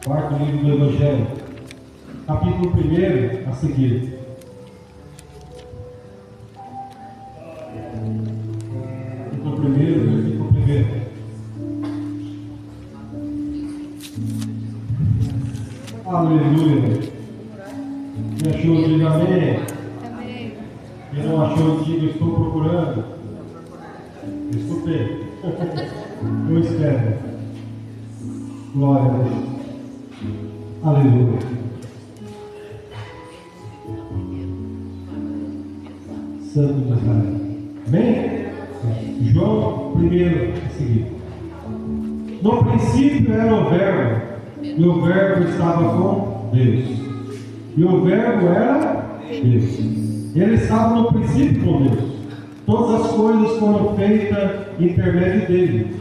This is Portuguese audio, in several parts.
Quarto livro do Evangelho, capítulo 1 a seguir. Capítulo 1, versículo 1. Aleluia. Quem achou, diga amém. Quem não achou, diga estou procurando. Escutei. Eu espero. Glória a Deus. Aleluia. Santo de Israel. Amém? João 1 a seguir. No princípio era o Verbo, e o Verbo estava com Deus. E o Verbo era Deus. Ele estava no princípio com Deus. Todas as coisas foram feitas em intermédio dele.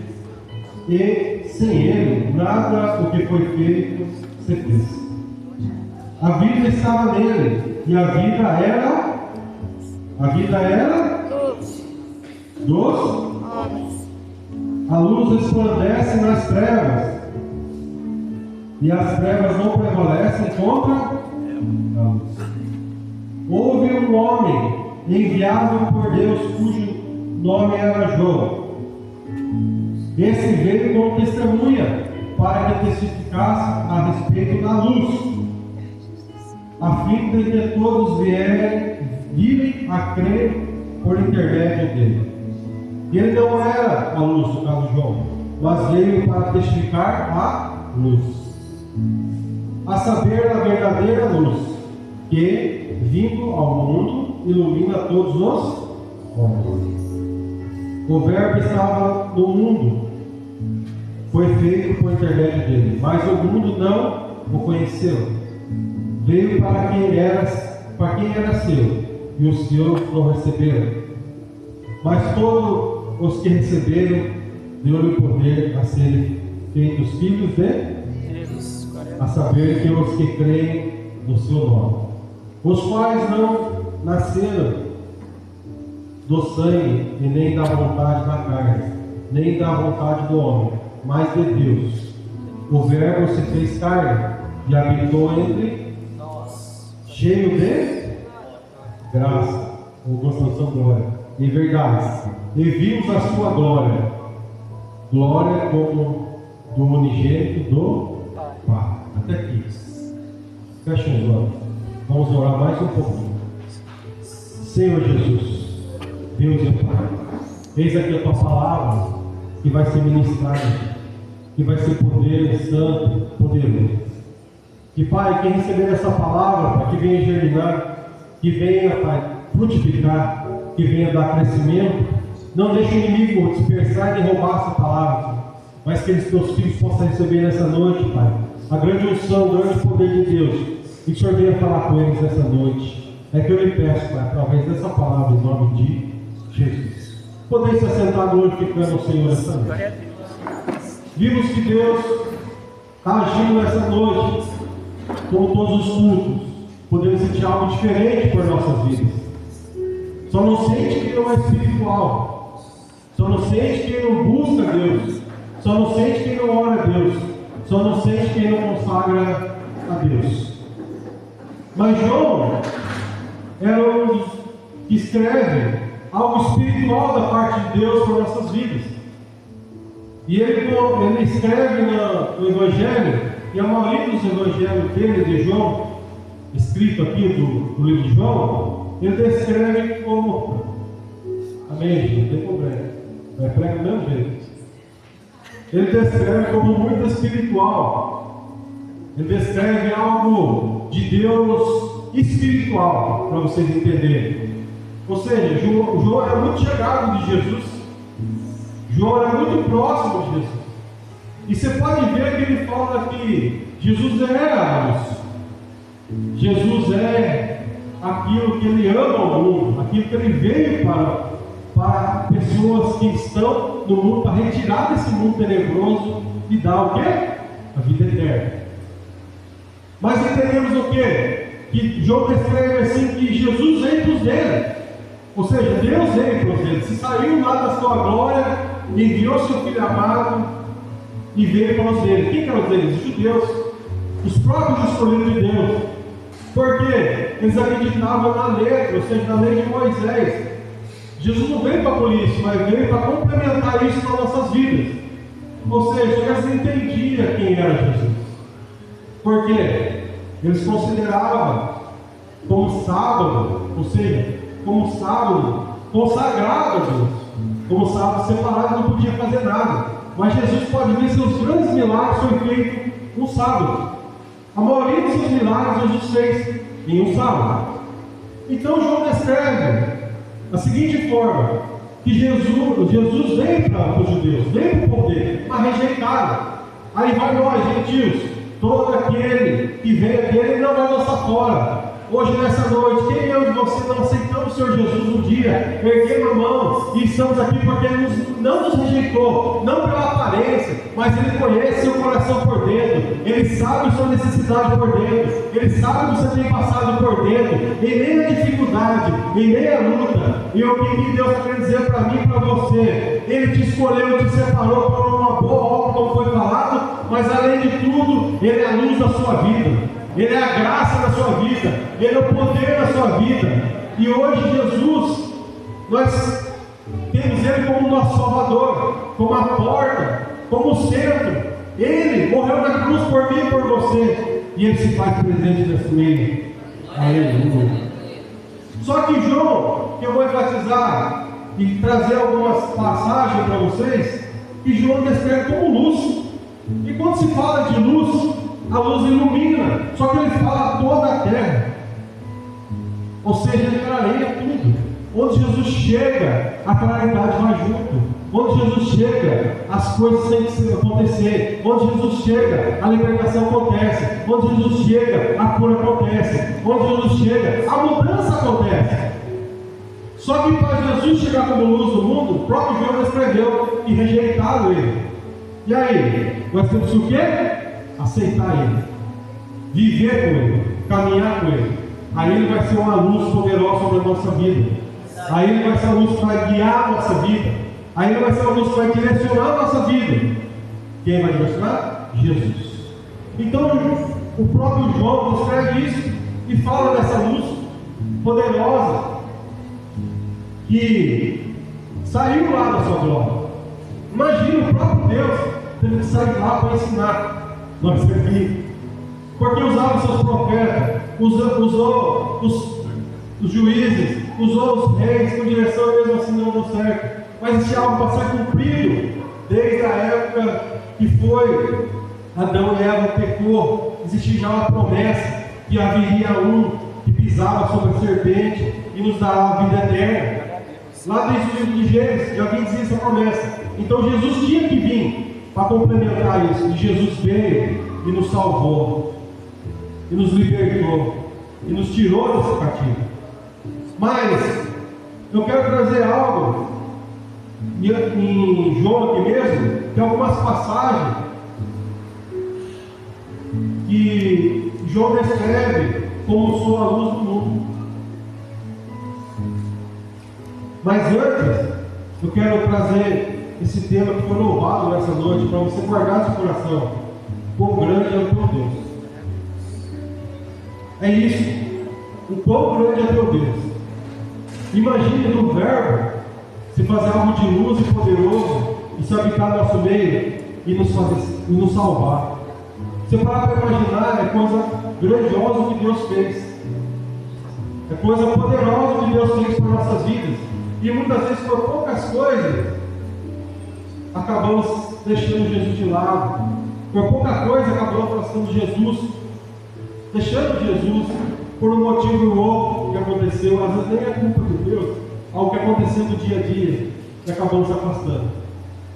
E sem ele, nada do que foi feito se fez. A vida estava nele, e a vida era dos homens. A luz resplandece nas trevas, e as trevas não prevalecem contra a luz. Houve um homem enviado por Deus, cujo nome era João. Esse veio como testemunha, para que testificasse a respeito da luz, a fim de que todos virem a crer por intermédio dele. Ele não era a luz, no caso de João, mas veio para testificar a luz, a saber, a verdadeira luz, que, vindo ao mundo, ilumina todos os homens. O Verbo estava no mundo, foi feito por intermédio dele, mas o mundo não o conheceu. Veio para quem era seu, e os seus não receberam. Mas todos os que receberam, deu-lhe poder a serem feitos filhos de Deus, a saber que os que creem no seu nome, os quais não nasceram do sangue, e nem da vontade da carne, nem da vontade do homem, mas de Deus. O Verbo se fez carne e habitou entre nós, cheio de graça, ou gostosa glória, e verdade, e vimos a sua glória, glória como do unigênito do Pai. Até aqui. Fecha os olhos. Vamos orar mais um pouquinho. Senhor Jesus, Deus e Pai, eis aqui a tua palavra, que vai ser ministrada, que vai ser poder santo, poderoso. Que, Pai, quem receber essa palavra, Pai, que venha germinar, que venha, Pai, frutificar, que venha dar crescimento. Não deixe o inimigo dispersar e roubar essa palavra, mas que eles, teus filhos, possam receber nessa noite, Pai, a grande unção, o grande poder de Deus, e que o Senhor venha falar com eles nessa noite. É que eu lhe peço, Pai, através dessa palavra, em nome de Jesus. Podem se assentar glorificando o Senhor essa noite. Vimos que Deus está agindo nessa noite, como todos os cultos. Podemos sentir algo diferente por nossas vidas. Só não sente quem não é espiritual. Só não sente quem não busca Deus. Só não sente quem não ora a Deus. Só não sente quem não consagra a Deus. Mas João era um dos que escreve algo espiritual da parte de Deus para nossas vidas. E ele escreve no Evangelho, e a maioria dos evangelhos dele, de João, escrito aqui do livro de João, ele descreve como, amém, gente, não tem problema, vai pregar do mesmo jeito. Ele descreve como muito espiritual. Ele descreve algo de Deus espiritual, para vocês entenderem. Ou seja, João era muito chegado de Jesus. João era muito próximo de Jesus. E você pode ver que ele fala que Jesus é a luz. Jesus é aquilo que ele ama ao mundo, aquilo que ele veio para pessoas que estão no mundo, para retirar desse mundo tenebroso e dar o quê? A vida eterna. Mas entendemos o quê? Que João descreve assim que Jesus veio para os dele. Ou seja, Deus veio para os dele. Se saiu lá da sua glória, enviou seu Filho amado e veio para os dele. Quem eram os deles? Os judeus. os próprios escolhidos de Deus. Por quê? Eles acreditavam na letra, ou seja, na lei de Moisés. Jesus não veio para abolir isso, mas veio para complementar isso nas nossas vidas. Ou seja, eles entendiam quem era Jesus. Por quê? Eles consideravam como sábado, ou seja, como sábado consagrado a Deus. Como sábado separado, não podia fazer nada. Mas Jesus pode ver seus grandes milagres foi feito no sábado. A maioria dos seus milagres Jesus fez em um sábado. Então João descreve da seguinte forma: que Jesus veio para os judeus, veio para o povo dele, mas rejeitaram. Aí vai nós, gentios, todo aquele que veio dele não vai lançar fora. Hoje, nessa noite, quem eu e você não aceitamos o Senhor Jesus um dia, erguemos a mão e estamos aqui porque Ele não nos rejeitou, não pela aparência, mas Ele conhece seu coração por dentro, Ele sabe sua necessidade por dentro, Ele sabe o que você tem passado por dentro, em meio à dificuldade, em meio à luta. E o que Deus está querendo dizer para mim e para você: Ele te escolheu, te separou para uma boa obra, como foi falado, mas além de tudo, Ele é a luz da sua vida. Ele é a graça na sua vida, Ele é o poder na sua vida. E hoje Jesus, nós temos Ele como nosso Salvador, como a porta, como o centro. Ele morreu na cruz por mim e por você, e Ele se faz presente nesse meio. Aleluia. Só que João, que eu vou enfatizar e trazer algumas passagens para vocês, que João descreve como luz. E quando se fala de luz, a luz ilumina, só que ele fala toda a terra, ou seja, ele clareia tudo. Onde Jesus chega, a claridade vai junto. Onde Jesus chega, as coisas têm que acontecer. Onde Jesus chega, a libertação acontece. Onde Jesus chega, a cura acontece. Onde Jesus chega, a mudança acontece. Só que para Jesus chegar como luz do mundo, o próprio João escreveu e rejeitaram ele. E aí, nós temos o quê? Aceitar Ele, viver com Ele, caminhar com Ele. Aí Ele vai ser uma luz poderosa sobre a nossa vida. Aí Ele vai ser uma luz que vai guiar a nossa vida. Aí Ele vai ser uma luz que vai direcionar a nossa vida. Quem vai direcionar? Jesus. Então o próprio João descreve isso e fala dessa luz poderosa que saiu lá da sua glória. Imagina o próprio Deus tendo que sair lá para ensinar nós aqui, porque usava seus profetas, usou os juízes, usou os reis com direção, mesmo assim não deu certo. Mas esse algo para ser cumprido desde a época que foi Adão e Eva pecou. Existia já uma promessa que haveria um que pisava sobre a serpente e nos dará a vida eterna. Lá desde o livro de Gênesis já havia dizia essa promessa. Então Jesus tinha que vir para complementar isso. E Jesus veio e nos salvou, e nos libertou, e nos tirou desse cativo. Mas eu quero trazer algo em João aqui mesmo, que algumas passagens que João descreve como sou a luz do mundo. Mas antes, eu quero trazer esse tema que foi louvado nessa noite, para você guardar no seu coração: quão grande é o teu Deus. É isso, o quão grande é o teu Deus. Imagine no verbo se fazer algo de luz e poderoso, e se habitar no nosso meio e nos salvar. Você parar para imaginar, é coisa grandiosa que Deus fez, é coisa poderosa que Deus fez para nossas vidas. E muitas vezes por poucas coisas acabamos deixando Jesus de lado. Por pouca coisa acabamos afastando Jesus, deixando Jesus por um motivo ou outro que aconteceu. Às vezes nem é culpa de Deus, algo que aconteceu no dia a dia, e acabamos se afastando.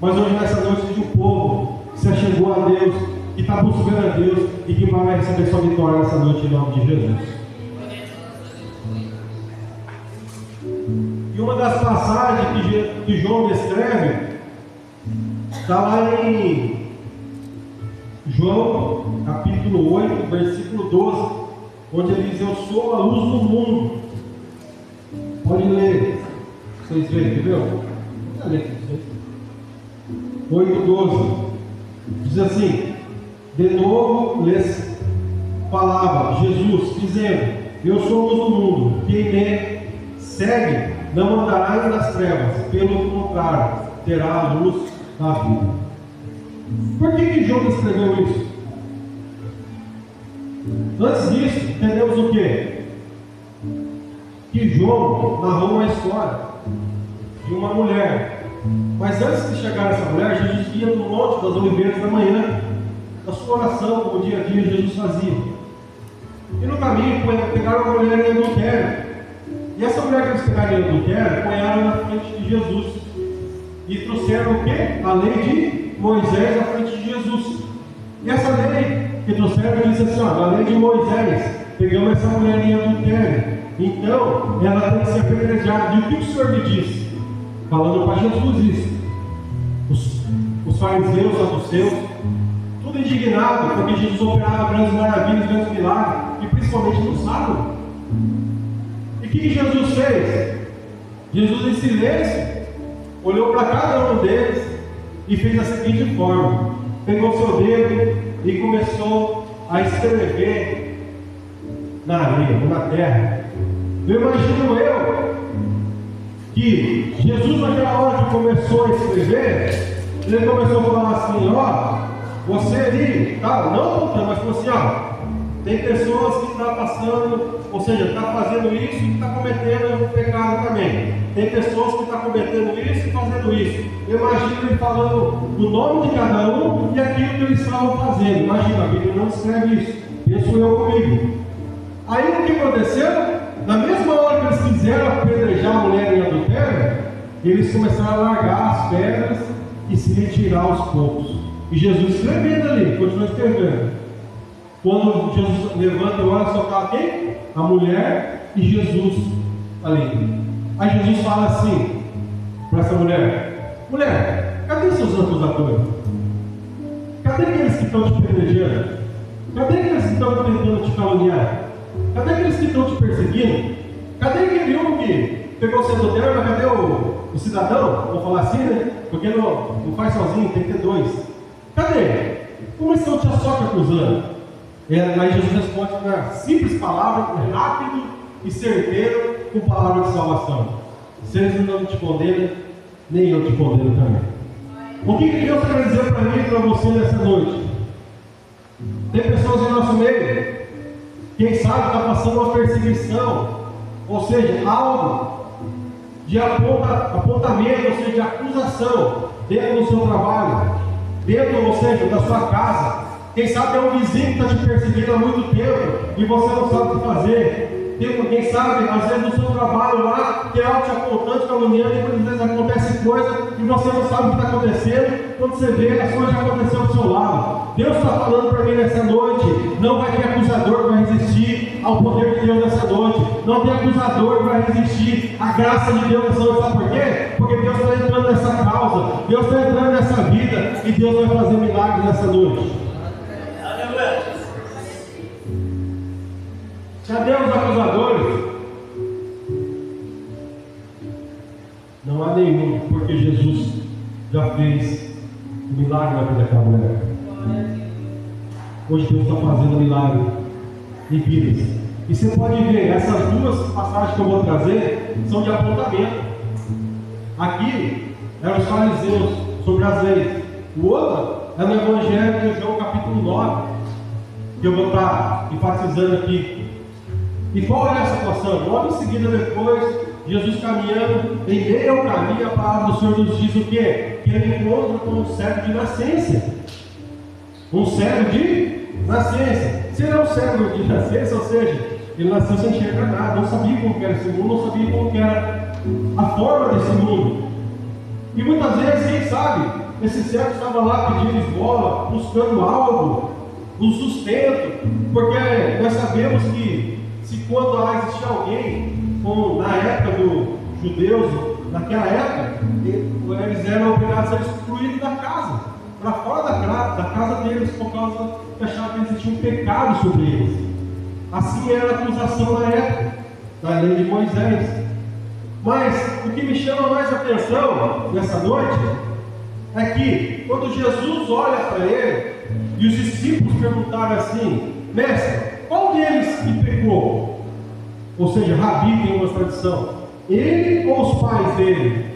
Mas hoje nessa noite de um povo que se achegou a Deus, que está buscando a Deus e que vai receber sua vitória nessa noite em nome de Jesus. E uma das passagens que João descreve está lá em João capítulo 8, versículo 12, onde ele diz: eu sou a luz do mundo. Pode ler, vocês verem, entendeu? 8, 12 diz assim: de novo falava Jesus, dizendo: eu sou a luz do mundo, quem me segue não andará nas trevas, pelo contrário, terá a luz da vida. Por que João escreveu isso? Antes disso, entendemos o quê? Que João narrou uma história de uma mulher. Mas antes de chegar a essa mulher, Jesus ia no Monte das Oliveiras da manhã, na sua oração, como dia a dia Jesus fazia. E no caminho pegaram uma mulher em adultério. E essa mulher que eles pegaram em adultério, põeram na frente de Jesus. E trouxeram o quê? A lei de Moisés à frente de Jesus. E essa lei que trouxeram disse assim: ó, a lei de Moisés, pegamos essa mulher em adultério, então ela tem que ser apedrejada. E o que o Senhor me disse? Falando para Jesus isso. Os fariseus, os saduceus, tudo indignado, porque Jesus operava grandes maravilhas, grandes milagres, e principalmente no sábado. E o que Jesus fez? Jesus, em silêncio, olhou para cada um deles e fez da seguinte forma: pegou seu dedo e começou a escrever na areia, na terra. Eu imagino que Jesus, naquela hora que começou a escrever, ele começou a falar assim: ó, você ali, tá, não apontando, mas falou assim: ó, tem pessoas que estão passando, ou seja, está fazendo isso e está cometendo pecado também. Tem pessoas que estão cometendo isso e fazendo isso. Eu imagino ele falando do nome de cada um e aquilo que eles estavam fazendo. Imagina, a Bíblia não escreve isso. Penso eu comigo. Aí o que aconteceu? Na mesma hora que eles quiseram apedrejar a mulher em adultério, eles começaram a largar as pedras e se retirar aos poucos. E Jesus escrevendo ali, continua escrevendo. Quando Jesus levanta e olha, só está quem? A mulher e Jesus ali. Aí Jesus fala assim para essa mulher: mulher, cadê seus acusadores? Cadê aqueles que estão te apedrejando? Cadê aqueles que estão tentando te caluniar? Cadê aqueles que estão te perseguindo? Cadê aquele um que pegou o seu adultério, mas cadê o cidadão? Vou falar assim, né? Porque não faz sozinho, tem que ter dois. Cadê? Como eles estão só te acusando? Aí Jesus responde com uma simples palavra, rápido e certeiro, com palavra de salvação: se eles não te condenam, nem eu te condeno também. O que Deus quer dizer para mim e para você nessa noite? Tem pessoas em nosso meio, quem sabe está passando uma perseguição, ou seja, algo de apontamento, ou seja, de acusação dentro do seu trabalho, dentro, ou seja, da sua casa. Quem sabe é um vizinho que está te perseguindo há muito tempo e você não sabe o que fazer. Quem sabe, às vezes no seu trabalho lá, tem algo te apontando, caluniando, e às vezes acontece coisa e você não sabe o que está acontecendo. Quando você vê, as coisas já aconteceram do seu lado. Deus está falando para mim nessa noite: não vai ter acusador que vai resistir ao poder de Deus nessa noite. Não tem acusador que vai resistir à graça de Deus nessa noite. Sabe por quê? Porque Deus está entrando nessa causa, Deus está entrando nessa vida e Deus vai fazer milagres nessa noite. Cadê os acusadores? Não há nenhum, porque Jesus já fez um milagre na vida daquela mulher. Hoje Deus está fazendo milagre em vidas. E você pode ver, essas duas passagens que eu vou trazer são de apontamento. Aqui eram os fariseus sobre as leis. O outro é no Evangelho de João capítulo 9, que eu vou estar enfatizando aqui. E qual é a situação? Logo em seguida, depois, Jesus caminhando em meio ao caminho, a palavra do Senhor nos diz o quê? Que ele encontra com um cego de nascença. Um cego de nascença. Se ele é um cego de nascença, ou seja, ele nasceu sem enxergar nada, não sabia como era esse mundo, não sabia como era a forma desse mundo. E muitas vezes, quem sabe, esse cego estava lá pedindo esmola, buscando algo, um sustento, porque nós sabemos que se quando lá existia alguém, como na época dos judeus, naquela época, eles eram obrigados a ser excluídos da casa, para fora da casa deles, por causa que achavam que existia um pecado sobre eles. Assim era a acusação na época, da lei de Moisés. Mas o que me chama mais atenção nessa noite é que quando Jesus olha para ele, e os discípulos perguntaram assim: mestre, qual deles que pecou? Ou seja, Rabi tem uma tradição. Ele ou os pais dele?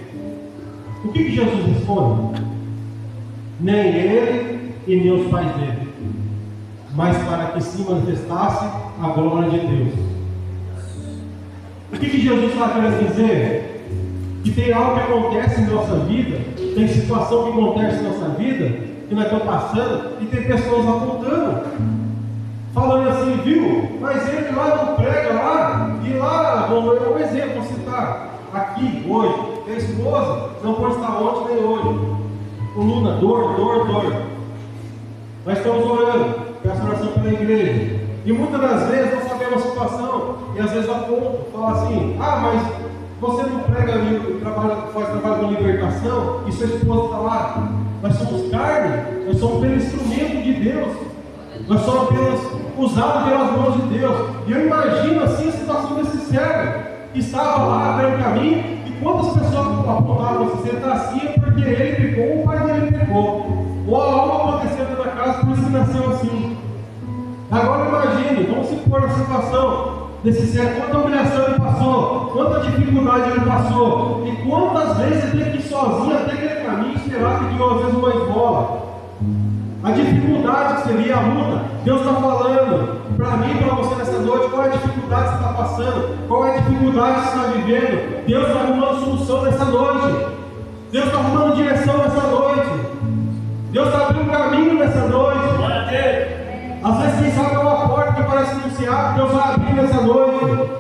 O que Jesus responde? Nem ele e nem os pais dele, mas para que se manifestasse a glória de Deus. O que Jesus está querendo dizer? Que tem algo que acontece em nossa vida, tem situação que acontece em nossa vida, que nós estamos passando, e tem pessoas apontando, falando assim, viu? Mas ele lá não prega lá, e lá, um exemplo, vou citar, aqui, hoje, a esposa não pode estar ontem nem hoje. Coluna, dor. Nós estamos orando, peço oração pela igreja. E muitas das vezes nós sabemos a situação, e às vezes aponta, fala assim, mas você não prega ali, faz trabalho de libertação, e sua esposa está lá. Nós somos carne, nós somos apenas instrumento de Deus, nós somos apenas usados pelas mãos de Deus. E eu imagino assim a situação desse servo, que estava lá pelo caminho, e quantas pessoas apontavam, você está assim é porque ele pecou, ou o pai dele pecou, ou algo aconteceu dentro da casa, por isso que nasceu assim. Agora imagine, vamos se pôr na situação desse servo, quanta humilhação ele passou, quanta dificuldade ele passou, e quantas vezes ele teve que ir sozinho até aquele caminho, esperar que às vezes uma esmola. A dificuldade que seria a luta, Deus está falando para mim e para você nessa noite, qual é a dificuldade que você está passando, qual é a dificuldade que você está vivendo. Deus está arrumando solução nessa noite, Deus está arrumando direção nessa noite, Deus está abrindo caminho nessa noite. Às vezes quem sabe é uma porta que parece que não se abre, Deus vai abrir nessa noite.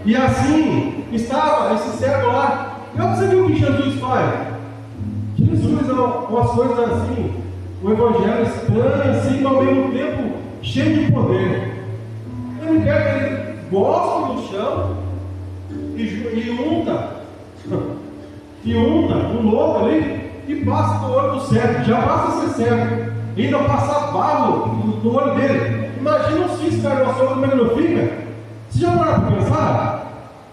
E assim estava esse servo lá. E você viu o que Jesus faz? Jesus é umas coisas assim, o evangelho estranho assim, mas ao mesmo tempo cheio de poder. Ele pega, ele gosta no chão e unta um lobo ali e passa no olho do cego. Já basta ser cego, ainda passa barro no olho dele. Imagina os fios caindo no seu olho, como ele não fica? Você já parou para pensar?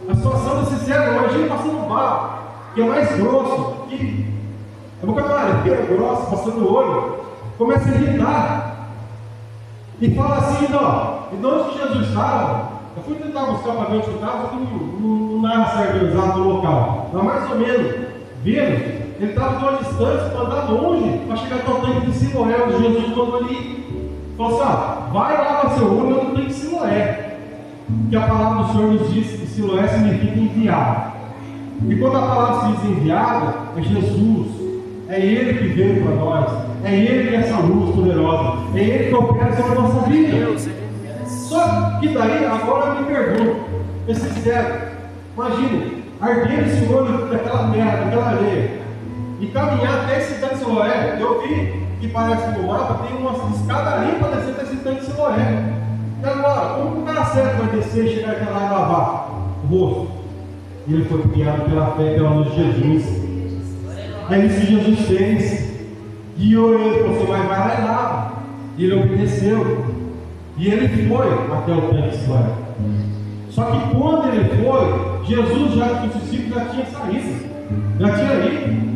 A situação desse cego, imagina passando barro, que é mais grosso, que é uma camareira grossa, passando no olho, começa a irritar. E fala assim, e de onde Jesus estava? Eu fui tentar buscar para ver onde estava, porque não narra certo exato o local. Mas mais ou menos, vendo, ele estava de uma distância para andar longe, para chegar até o tanque de Siloé, onde Jesus mandou ele ir. Falou assim, vai lá para seu olho, eu não tenho Siloé. Que a palavra do Senhor nos diz que Siloé significa enviado. E quando a palavra se diz enviada, é Jesus. É Ele que veio para nós. É Ele que é essa luz poderosa. É Ele que opera sobre a nossa vida. Só que daí, agora eu me pergunto, esse servo, imagine, arder esse olho daquela terra, daquela areia, e caminhar até esse tanque de Siloé. Eu vi que parece que no mapa tem uma escada ali para descer até esse tanque de Siloé. E agora, como o cara certo vai descer e chegar até lá e lavar o rosto? E ele foi criado pela fé, pela luz de Jesus. É isso que Jesus fez. Guiou ele, falou assim, vai lá e lava. E ele obedeceu. E ele foi até o tanque de Siloé. Só que quando ele foi, Jesus já, os discípulos já tinham saído, já tinha ido.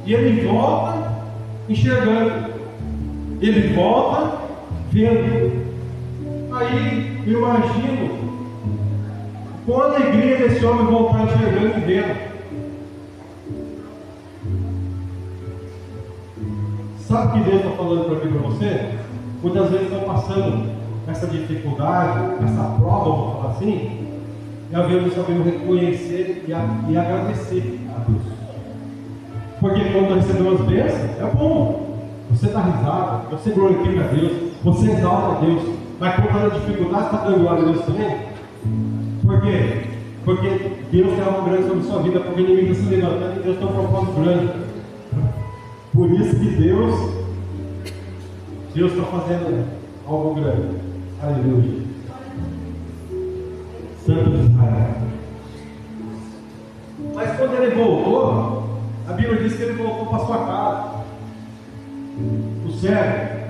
E ele volta enxergando. Ele volta vendo. Aí eu imagino com a alegria desse homem voltar enxergando e vendo. Sabe o que Deus está falando para mim e para você? Muitas vezes estão passando essa dificuldade, essa prova, vou falar assim, e às vezes sabemos reconhecer e agradecer a Deus. Porque quando recebemos as bênçãos, é bom. Você dá risada, você glorifica a Deus, você exalta a Deus. Mas quando está na dificuldade, está dando glória a Deus também? Por quê? Porque Deus tem algo grande sobre a sua vida, porque o inimigo está se levantando e Deus tem um propósito grande. Por isso que Deus está fazendo algo grande. Aleluia. Santo de Israel. Mas quando ele voltou, a Bíblia diz que ele voltou para sua casa. O servo.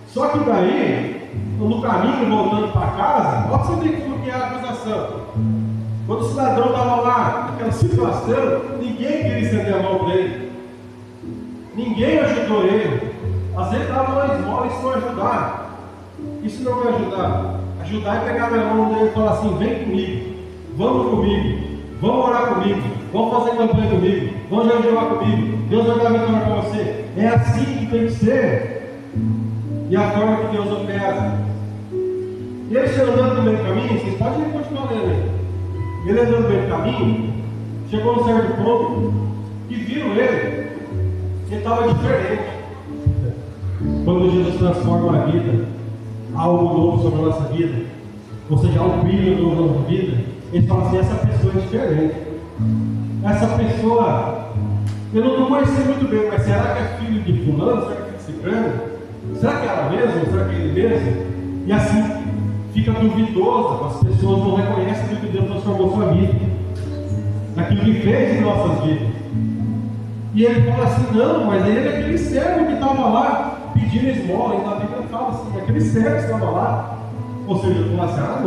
Só que daí, no caminho, voltando para casa, olha você ver como que é a acusação. Quando o cidadão estava lá, naquela situação, ninguém queria estender a mão para ele. Ninguém ajudou ele. Às vezes estava uma esmola e isso foi ajudar. Isso não vai ajudar. Ajudar é pegar minha mão dele e falar assim: vem comigo, vamos comigo, vamos orar comigo, vamos fazer campanha comigo, vamos jejuar comigo, Deus vai dar vitória para você. É assim que tem que ser. E a forma que Deus opera. E ele se andando no meio do caminho, vocês podem continuar lendo aí. Ele andando no meio do caminho, chegou a um certo ponto e viram ele estava diferente. Quando Jesus transforma a vida, algo novo sobre a nossa vida, ou seja, algo brilho novo na nossa vida, ele fala assim: essa pessoa é diferente. Essa pessoa, eu não conheci muito bem, mas será que é filho de fulano? Será que é filho de ciclano? Será que é ela mesmo? Será que é ele mesmo? E assim fica duvidoso, as pessoas não reconhecem aquilo que Deus transformou sua vida, aquilo que fez em nossas vidas. E ele fala assim: não, mas ele é aquele servo que estava lá pedindo esmola. E na Bíblia fala assim: aquele servo que estava lá. Ou seja, ele fala assim: ah,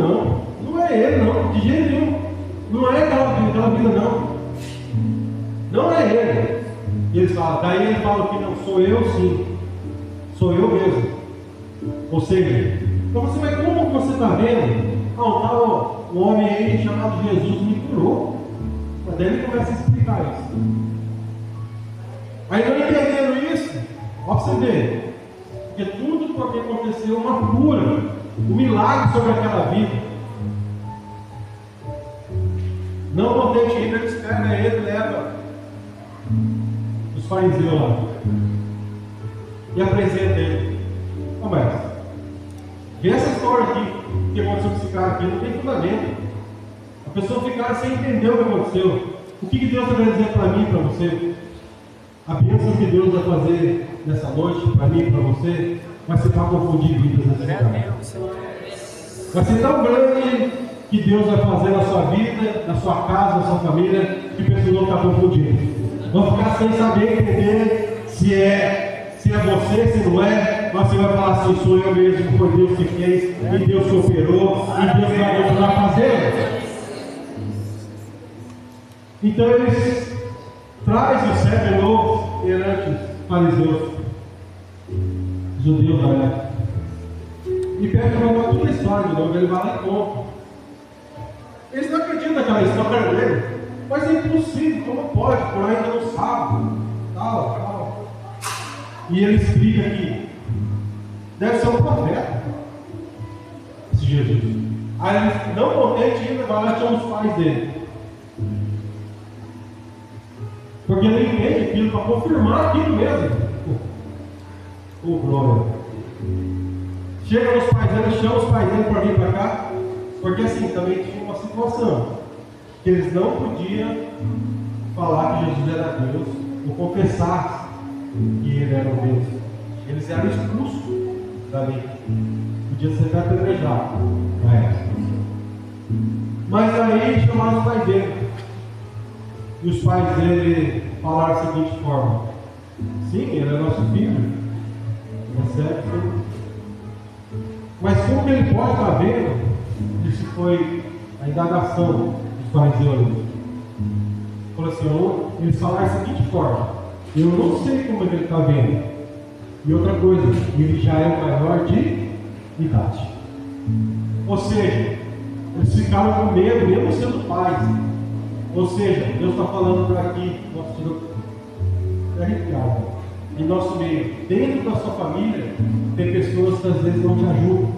não é ele, não, de jeito nenhum. Não é aquela vida, não. Não é ele. E eles falam, daí ele fala que não, sou eu sim. Sou eu mesmo. Ou seja, então você vai, como você está vendo? Um homem aí chamado Jesus me curou. Mas daí ele começa a explicar isso. Aí não entendendo isso, ó, pra você ver, porque tudo porque aconteceu uma cura, um milagre sobre aquela vida. Não contente ainda, ele espera, ele leva os fariseus lá e apresenta ele. Ó, mas vê essa história aqui, que aconteceu com esse cara aqui, não tem fundamento. A pessoa ficar sem entender o que aconteceu. O que Deus está querendo dizer para mim e para você? A bênção que Deus vai fazer nessa noite, para mim e para você, vai ser para confundir vidas nessa cidade. Vai ser tão grande que Deus vai fazer na sua vida, na sua casa, na sua família, que pessoas vão ficar confundidas. Vão ficar sem saber entender se é você, se não é. Mas você vai falar assim: sou eu mesmo, foi Deus que fez, e Deus que operou, e Deus vai continuar fazendo. Então eles traz o servo novo perante os fariseus, judeus da época, e pede para contar toda a história de novo. Ele vai lá e conta. Eles não acreditam naquela história dele, mas é impossível, como pode, por ainda não sabe, tal. E ele explica que deve ser um profeta, esse Jesus. Aí ele, não contente ainda, vai lá e chama os pais dele. Porque ele entende aquilo para confirmar aquilo mesmo. Glória. Chega nos pais dele, chama os pais dele para vir para cá. Porque assim, também tinha uma situação que eles não podiam falar que Jesus era Deus, ou confessar que ele era o Deus. Eles eram expulsos dali. Podia ser até apedrejado. Mas aí chamaram os pais dele. E os pais dele falaram da seguinte forma: sim, ele é nosso filho, é certo. Mas como que ele pode estar vendo? Isso foi a indagação dos fariseus. Falou assim: eles falaram da seguinte forma: eu não sei como ele está vendo. E outra coisa, ele já é maior de idade. Ou seja, eles ficaram com medo, mesmo sendo pais. Ou seja, Deus está falando para aqui, em nosso meio, dentro da sua família, tem pessoas que às vezes não te ajudam,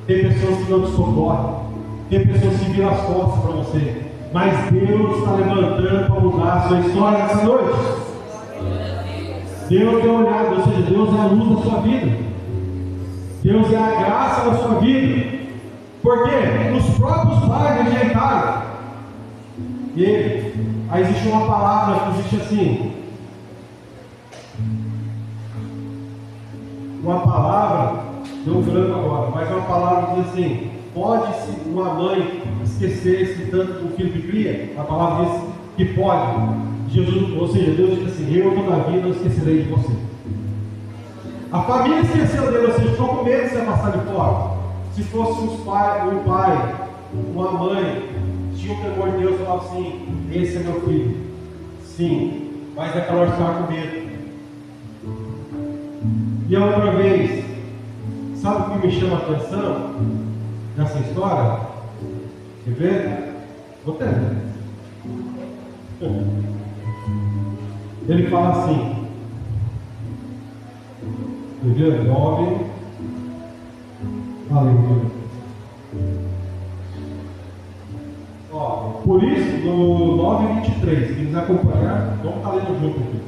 tem pessoas que não te socorrem, tem pessoas que viram as costas para você, mas Deus está levantando para mudar a sua história nessa noite. Deus tem olhado, ou seja, Deus é a luz da sua vida, Deus é a graça da sua vida, porque os próprios pais rejeitaram ele. Aí existe uma palavra que existe assim, uma palavra, deu um branco agora, mas uma palavra que diz assim: pode-se uma mãe esquecer-se tanto do filho que cria? A palavra diz que pode. Jesus, ou seja, Deus diz assim: eu todavia não esquecerei de você. A família esqueceu dele, ou seja, ficou com medo de ser passado de fora. Se fosse um pai, uma mãe, tinha o temor de Deus e falava assim: esse é meu filho. Sim, mas aquela hora estava com medo. E a outra vez, Sabe o que me chama a atenção nessa história? Quer ver? Vou ter. Ele fala assim, quer ver? 9, aleluia. Por isso, no 9:23, quem quiser acompanhar, vamos estar lendo junto aqui.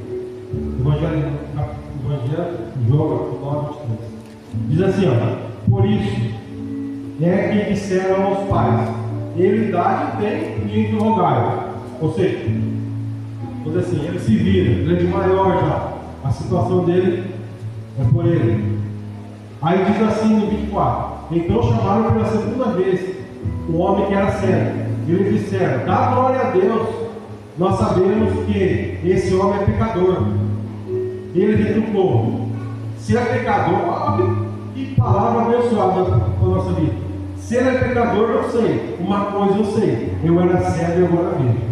Evangelho de João, 9:23. Diz assim, por isso é que disseram aos pais, ele dá de tem e interrogai. Ou seja, vamos dizer assim, ele se vira, ele é de maior já, a situação dele é por ele. Aí diz assim no 24, então chamaram pela segunda vez o homem que era cego. E eles disseram, dá glória a Deus, nós sabemos que esse homem é pecador. Ele retrucou, se é pecador, olha que palavra abençoada para a nossa vida. Se ele é pecador, eu sei, uma coisa eu sei, eu era cego e agora vejo.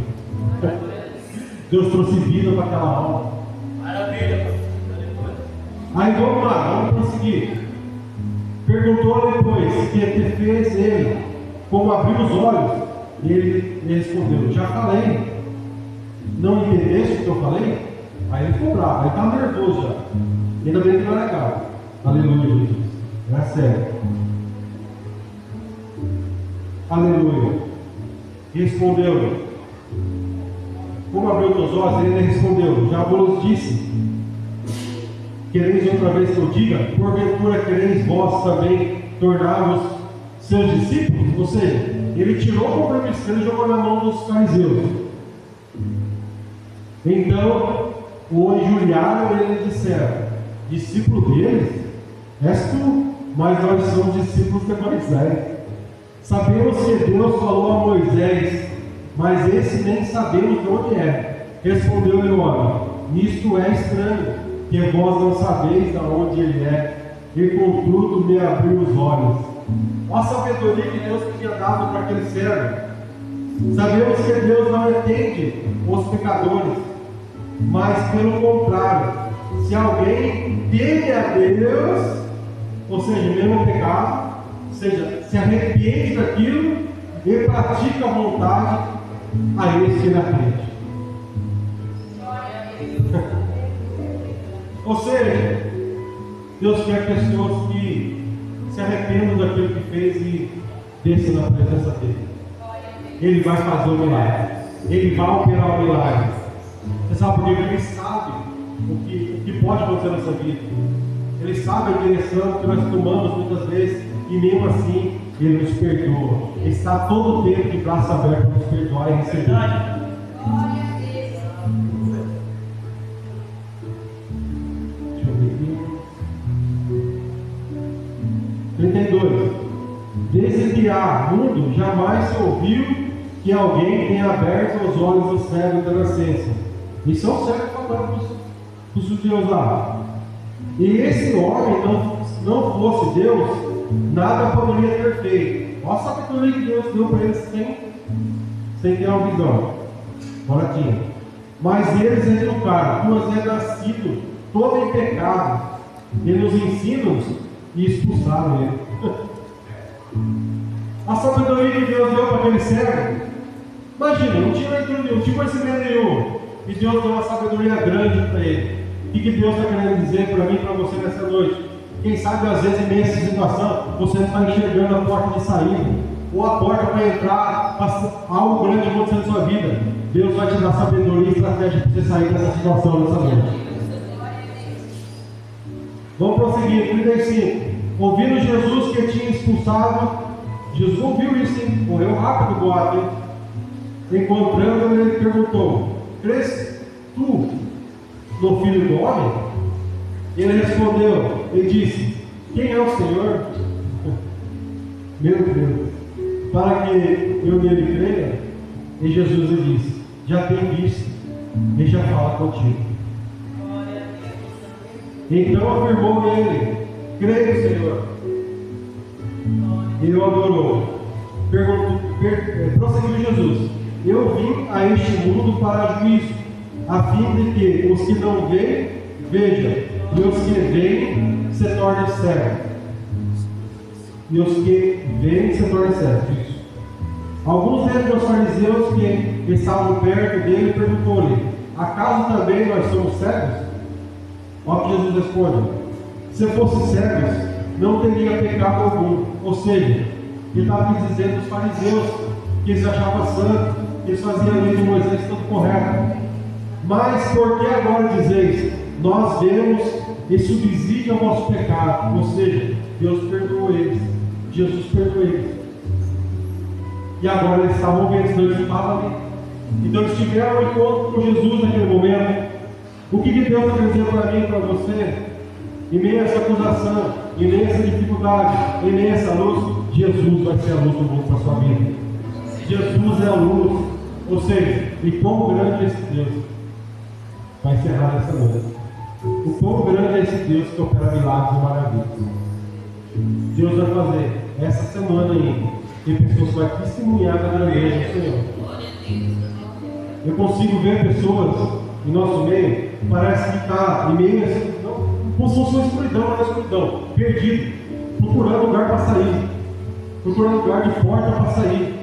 Deus trouxe vida para aquela alma. Maravilha. Aí vamos lá, vamos prosseguir. Perguntou depois que fez ele, como abriu os olhos. Ele respondeu, já falei. Não entendeste o que eu falei? Aí ele ficou bravo, aí está nervoso já. Ainda bem que não era caro. Aleluia, Jesus. É sério. Aleluia. Respondeu. Como abriu teus olhos? Ele respondeu, já vos disse. Quereis outra vez que eu diga? Porventura quereis vós também tornar-vos seus discípulos? Ou seja, ele tirou o compromisso e jogou na mão dos fariseus. Então o injuriaram e eles disseram, discípulo deles? És tu, mas nós somos discípulos de Moisés. Sabemos que Deus falou a Moisés, mas esse nem sabemos de onde é. Respondeu-lhe o homem, nisto é estranho, que vós não sabeis de onde ele é, e contudo me abriu os olhos. Olha a sabedoria que Deus tinha dado para aquele servo. Sabemos que Deus não entende os pecadores, mas pelo contrário, se alguém teme a Deus, ou seja, mesmo pecado, ou seja, se arrepende daquilo e pratica a vontade, a esse ele aprende. Ou seja, Deus quer pessoas que se arrependam daquilo que fez e desçam na presença dele. Ele vai fazer o milagre. Ele vai operar o milagre. Você sabe por quê? Ele sabe o que pode acontecer nessa vida. Ele sabe a direção que nós tomamos muitas vezes e mesmo assim Ele nos perdoa. Ele está todo o tempo de braço aberto para nos perdoar e receber. 32. Desde que há mundo, jamais se ouviu que alguém tenha aberto os olhos dos cegos da nascença. Isso é o cego falando para os judeus lá. E esse homem não fosse Deus, nada poderia ter feito. Olha a sabedoria que Deus deu para eles sem ter uma visão. Agora tinha. Mas eles retrucaram, tu és nascido todo em pecado, e nos ensinos e expulsaram ele. A sabedoria que Deus deu para aquele cego, imagina, não tinha leitura, não tinha conhecimento nenhum, e Deus deu uma sabedoria grande para ele. O que Deus está querendo dizer para mim e para você nessa noite? Quem sabe às vezes nessa situação você não está enxergando a porta de saída, ou a porta para entrar, para algo grande acontecer na sua vida. Deus vai te dar sabedoria e estratégia para você sair dessa situação nessa noite. Vamos prosseguir, 35. Ouvindo Jesus que tinha expulsado, Jesus ouviu isso, hein? Correu rápido o boato, hein? Encontrando, ele perguntou: crês tu no Filho do Homem? Ele respondeu, ele disse: quem é o Senhor? Meu Deus, para que eu nele creia? E Jesus lhe disse: já tem visto, e já fala contigo. Então afirmou ele: creio, Senhor. Ele o adorou. Prosseguiu Jesus: eu vim a este mundo para juízo, a fim de que os que não veem, vejam, e os que veem se tornem cegos. e os que veem se tornam cegos. Isso. Alguns dentre os fariseus que estavam perto dele perguntou-lhe: acaso também nós somos cegos? Olha o que Jesus responde: se fossem cegos, não teria pecado algum. Ou seja, ele estava dizendo os fariseus que eles achavam santos, que eles faziam a lei de Moisés tudo correto. Mas por que agora dizeis: nós vemos e subside ao vosso pecado? Ou seja, Deus perdoou eles, Jesus perdoou eles. E agora eles estavam vendo, senão eles estavam ali. Então eles tiveram um encontro com Jesus naquele momento. O que Deus está dizendo para mim e para você? Em meio a essa acusação, em meio a essa dificuldade, em meio a essa luz, Jesus vai ser a luz do mundo para a sua vida. Jesus é a luz. Ou seja, e quão grande é esse Deus? Vai encerrar essa noite. O quão grande é esse Deus que opera milagres e maravilhas. Deus vai fazer essa semana aí. Tem pessoas que vão testemunhar da grandeza do Senhor. Eu consigo ver pessoas em nosso meio, parece que está em meio a como se fosse uma escuridão, na escuridão, perdido, procurando lugar para sair, procurando lugar de porta para sair.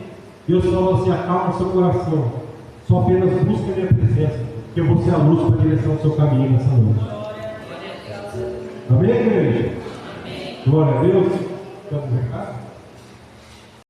Deus falou assim: acalma seu coração, só apenas busca a minha presença, que eu vou ser a luz para a direção do seu caminho nessa noite. Amém, igreja? Glória a Deus. Quer um recado?